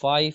5।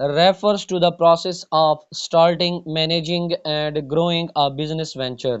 refers to the process of starting, managing and growing a business venture।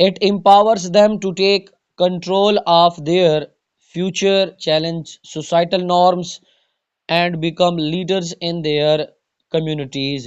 It empowers them to take control of their future, challenge societal norms and become leaders in their communities।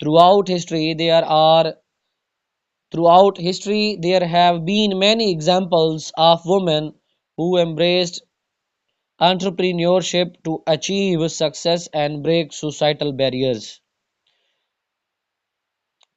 Throughout history, there have been many examples of women who embraced entrepreneurship to achieve success and break societal barriers।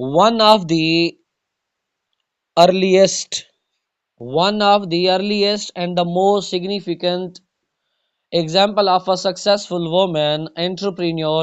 One of the earliest and the most significant example of a successful woman entrepreneur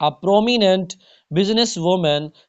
A prominent business woman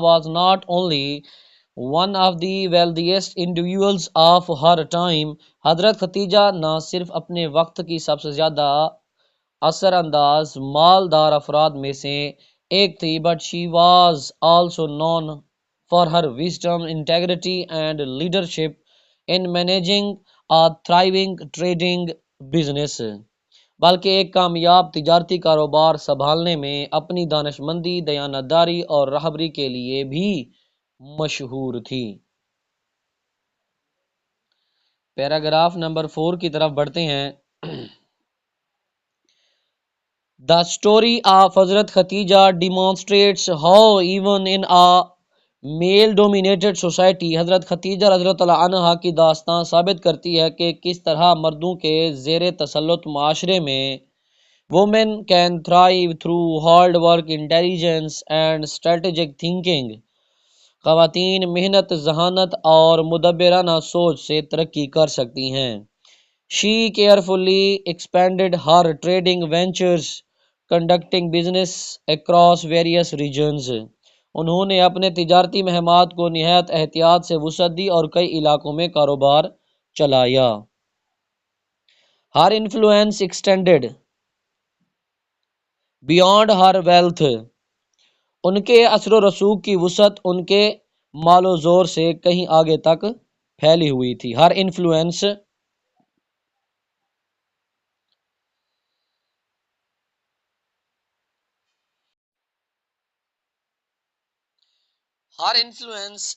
was not only one of the wealthiest individuals of her time, حضرت ختیجہ نہ صرف اپنے وقت کی سب سے زیادہ اثر انداز مالدار افراد میں سے ایک تھی، but she was also known for her wisdom, integrity and leadership in managing a thriving trading business, بلکہ ایک کامیاب تجارتی کاروبار سنبھالنے میں اپنی دانشمندی، دیانتداری اور رہبری کے لیے بھی مشہور تھی۔ پیراگراف نمبر 4 کی طرف بڑھتے ہیں۔ The story of Hazrat Khatija demonstrates how even in a male dominated society، حضرت ختیجہ رضی اللہ تعالیٰ عنہا کی داستان ثابت کرتی ہے کہ کس طرح مردوں کے زیر تسلط معاشرے میں women can thrive through hard work, intelligence and strategic thinking، خواتین محنت، ذہانت اور مدبرانہ سوچ سے ترقی کر سکتی ہیں۔ She carefully expanded her trading ventures, conducting business across various regions، انہوں نے اپنے تجارتی مہمات کو نہایت احتیاط سے وسعت دی اور کئی علاقوں میں کاروبار چلایا۔ Her influence extended beyond her wealth، ان کے اثر و رسوخ کی وسعت ان کے مال و زور سے کہیں آگے تک پھیلی ہوئی تھی۔ Her influence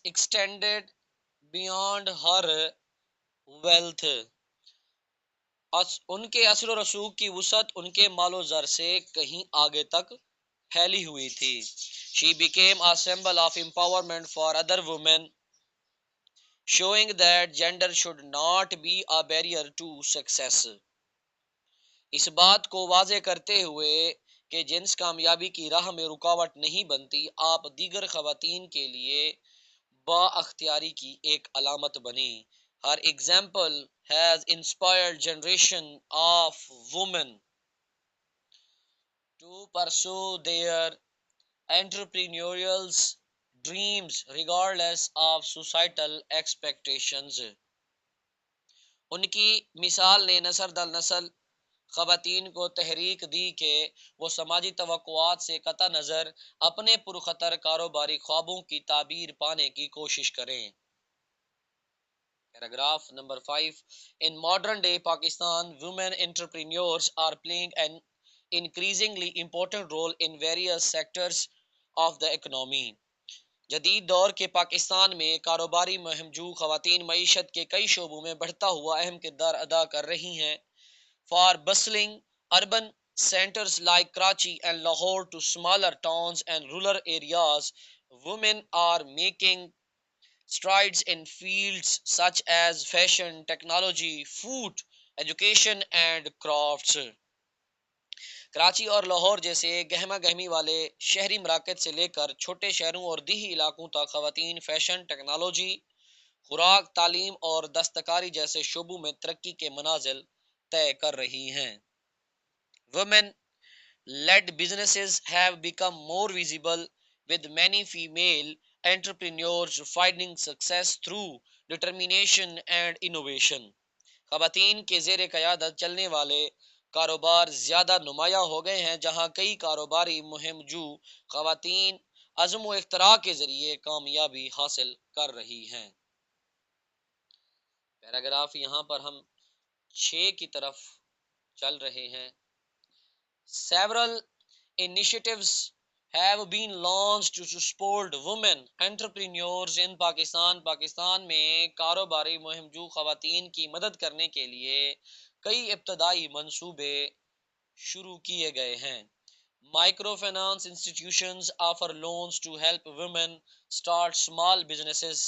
extended beyond her wealth، ان کے اثر و رسوخ کی وسعت ان کے مال و زر سے کہیں آگے تک پھیلی ہوئی تھی۔ She became a symbol of empowerment for other women، showing that gender should not be a barrier to success، اس بات کو واضح کرتے ہوئے کہ جنس کامیابی کی راہ میں رکاوٹ نہیں بنتی، آپ دیگر خواتین کے لیے با اختیاری کی ایک علامت بنی۔ Her example has inspired generation of women to pursue their entrepreneurial dreams regardless of societal expectations، ان کی مثال نے نسل در نسل خواتین کو تحریک دی کہ وہ سماجی توقعات سے قطع نظر اپنے پرخطر کاروباری خوابوں کی تعبیر پانے کی کوشش کریں۔ Paragraph number 5. In modern day Pakistan, women entrepreneurs are playing an increasingly important role in various sectors of the economy۔ جدید دور کے پاکستان میں کاروباری مہم جو خواتین معیشت کے کئی شعبوں میں بڑھتا ہوا اہم کردار ادا کر رہی ہیں۔ For bustling urban centers like Karachi and Lahore to smaller towns and rural areas, women are making strides in fields such as fashion, technology, food, education and crafts۔ Karachi اور لاہور جیسے گہما گہمی والے شہری مراکز سے لے کر چھوٹے شہروں اور دیہی علاقوں تک خواتین فیشن، ٹیکنالوجی، خوراک، تعلیم اور دستکاری جیسے شعبوں میں ترقی کے منازل طے کر رہی ہیں۔ Women led businesses have become more visible, with many female entrepreneurs finding success through determination and innovation۔ خواتین کے زیر قیادت چلنے والے کاروبار زیادہ نمایاں ہو گئے ہیں، جہاں کئی کاروباری مہم جو خواتین عزم و اختراع کے ذریعے کامیابی حاصل کر رہی ہیں۔ پیراگراف یہاں پر ہم 6 کی طرف چل رہے ہیں۔ Several initiatives have been launched to support women entrepreneurs in Pakistan۔ Pakistan میں کاروباری مہم جو خواتین کی مدد کرنے کے لیے کئی ابتدائی منصوبے شروع کیے گئے ہیں۔ Micro finance institutions offer loans to help women start small businesses۔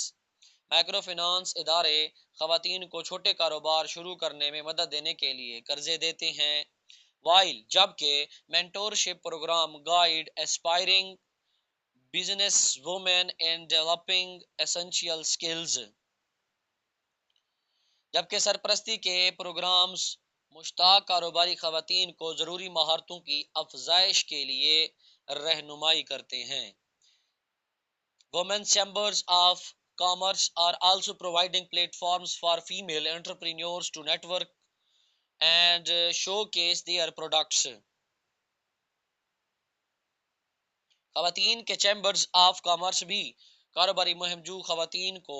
Micro finance ادارے خواتین کو چھوٹے کاروبار شروع کرنے میں مدد دینے کے لیے قرضے دیتے ہیں۔ while جبکہ mentorship program guide aspiring business women in developing essential skills، جبکہ سرپرستی کے پروگرامز مشتاق کاروباری خواتین کو ضروری مہارتوں کی افزائش کے لیے رہنمائی کرتے ہیں۔ Women's Chambers of commerce are also providing platforms for female entrepreneurs to network and showcase their products. خواتین کے چیمبرز آف کامرس بھی کاروباری مہم جو خواتین کو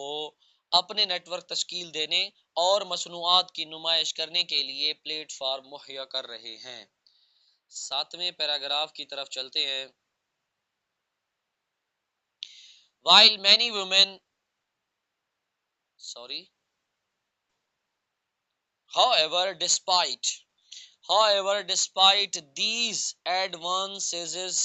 اپنے نیٹ ورک تشکیل دینے اور مصنوعات کی نمائش کرنے کے لیے پلیٹ فارم مہیا کر رہے ہیں۔ 7ویں پیراگراف کی طرف چلتے ہیں۔ While many women, sorry, however, despite these advances,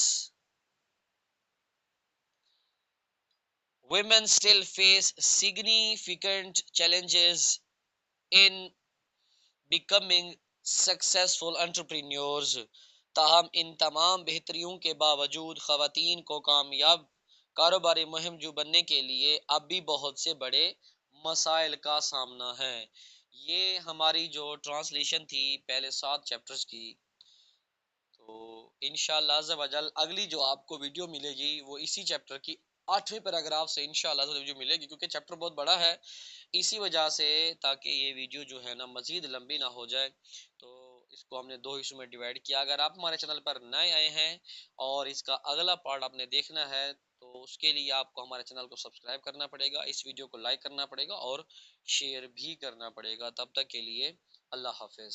women still face significant challenges in becoming successful entrepreneurs. تاہم ان تمام بہتریوں کے باوجود خواتین کو کامیاب کاروباری مہم جو بننے کے لیے اب بھی بہت سے بڑے مسائل کا سامنا ہے۔ یہ ہماری جو ٹرانسلیشن تھی پہلے 7 چیپٹرز کی، تو انشاءاللہ عز و جل اگلی جو آپ کو ویڈیو ملے گی وہ اسی چیپٹر کی 8ویں پیراگراف سے انشاءاللہ ویڈیو ملے گی، کیونکہ چیپٹر بہت بڑا ہے، اسی وجہ سے تاکہ یہ ویڈیو جو ہے نا مزید لمبی نہ ہو جائے تو اس کو ہم نے 2 حصوں میں ڈیوائیڈ کیا۔ اگر آپ ہمارے چینل پر نئے آئے ہیں اور اس کا اگلا پارٹ آپ نے دیکھنا ہے تو اس کے لیے آپ کو ہمارے چینل کو سبسکرائب کرنا پڑے گا، اس ویڈیو کو لائک کرنا پڑے گا اور شیئر بھی کرنا پڑے گا۔ تب تک کے لیے اللہ حافظ۔